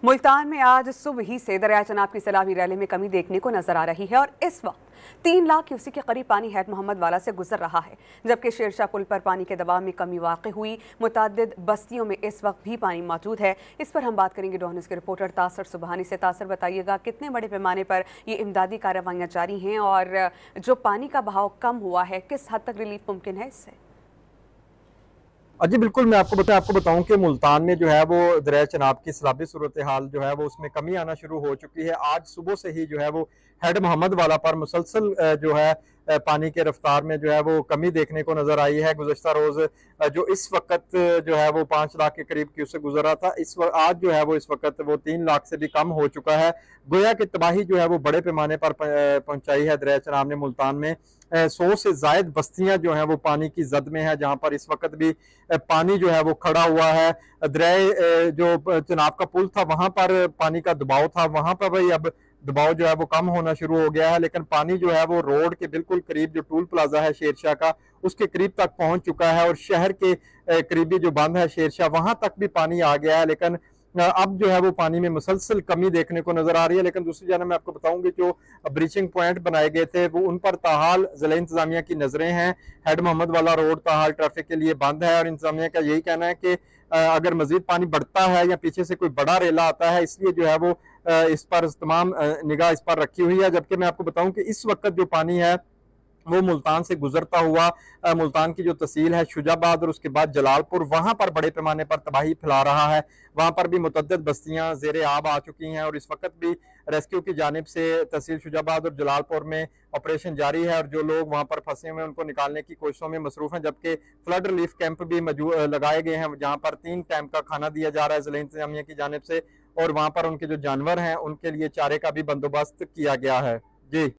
मुल्तान में आज सुबह ही से दरिया चनाब की सैलाबी रैली में कमी देखने को नजर आ रही है और इस वक्त 3 लाख क्यूसेक के करीब पानी हैड मोहम्मद वाला से गुजर रहा है, जबकि शेरशाह पुल पर पानी के दबाव में कमी वाक़ हुई। मुतअद्दिद बस्तियों में इस वक्त भी पानी मौजूद है। इस पर हम बात करेंगे डॉन न्यूज़ के रिपोर्टर तासर सुबहानी से। तासर, बताइएगा कितने बड़े पैमाने पर ये इमदादी कार्रवाइयाँ जारी हैं और जो पानी का बहाव कम हुआ है, किस हद तक रिलीफ मुमकिन है इससे? जी बिल्कुल, मैं आपको बताऊं कि मुल्तान में जो है वो दरिया चनाब की सैलाबी सूरत हाल जो है वो उसमें कमी आना शुरू हो चुकी है। आज सुबह से ही जो है वो हेड मोहम्मद वाला पर मुसलसल जो है पानी के रफ्तार में जो है वो कमी देखने को नजर आई है। गुज़श्ता रोज जो इस वक्त जो है वो 5 लाख के करीब क्यूसेक गुजरा था, आज जो है वो इस वक्त वो 3 लाख से भी कम हो चुका है। गोया की तबाही जो है वो बड़े पैमाने पर पहुंचाई है दरिया चनाब ने। मुल्तान में 100 से जायद बस्तियां जो है वो पानी की जद में है, जहां पर इस वक्त भी पानी जो है वो खड़ा हुआ है। दरिया जो चनाब का पुल था वहां पर पानी का दबाव था, वहां पर भाई अब दबाव जो है वो कम होना शुरू हो गया है, लेकिन पानी जो है वो रोड के बिल्कुल करीब जो टूल प्लाजा है शेरशाह का, उसके करीब तक पहुंच चुका है और शहर के करीबी जो बंद है शेरशाह वहां तक भी पानी आ गया है। लेकिन अब जो है वो पानी में मुसलसल कमी देखने को नजर आ रही है। लेकिन दूसरी जानब मैं आपको बताऊंगी जो ब्रीचिंग पॉइंट बनाए गए थे वो उन पर ताहाल जिला इंतजामिया की नजरें हैं। हेड मोहम्मद वाला रोड ताहाल ट्रैफिक के लिए बंद है और इंतजामिया का यही कहना है कि अगर मजीद पानी बढ़ता है या पीछे से कोई बड़ा रेला आता है, इसलिए जो है वो इस पर तमाम निगाह इस पर रखी हुई है। जबकि मैं आपको बताऊं कि इस वक्त जो पानी है वो मुल्तान से गुजरता हुआ मुल्तान की जो तहसील है शुजाबाद और उसके बाद जलालपुर, वहां पर बड़े पैमाने पर तबाही फैला रहा है। वहां पर भी मुतअद्दिद बस्तियां जेर आब आ चुकी हैं और इस वक्त भी रेस्क्यू की जानिब से तहसील शुजाबाद और जलालपुर में ऑपरेशन जारी है और जो लोग वहां पर फंसे हुए हैं उनको निकालने की कोशिशों में मसरूफ हैं। जबकि फ्लड रिलीफ कैंप भी लगाए गए हैं, जहां पर 3 टाइम का खाना दिया जा रहा है जिला इंतजामिया की जानिब से, और वहां पर उनके जो जानवर हैं उनके लिए चारे का भी बंदोबस्त किया गया है। जी।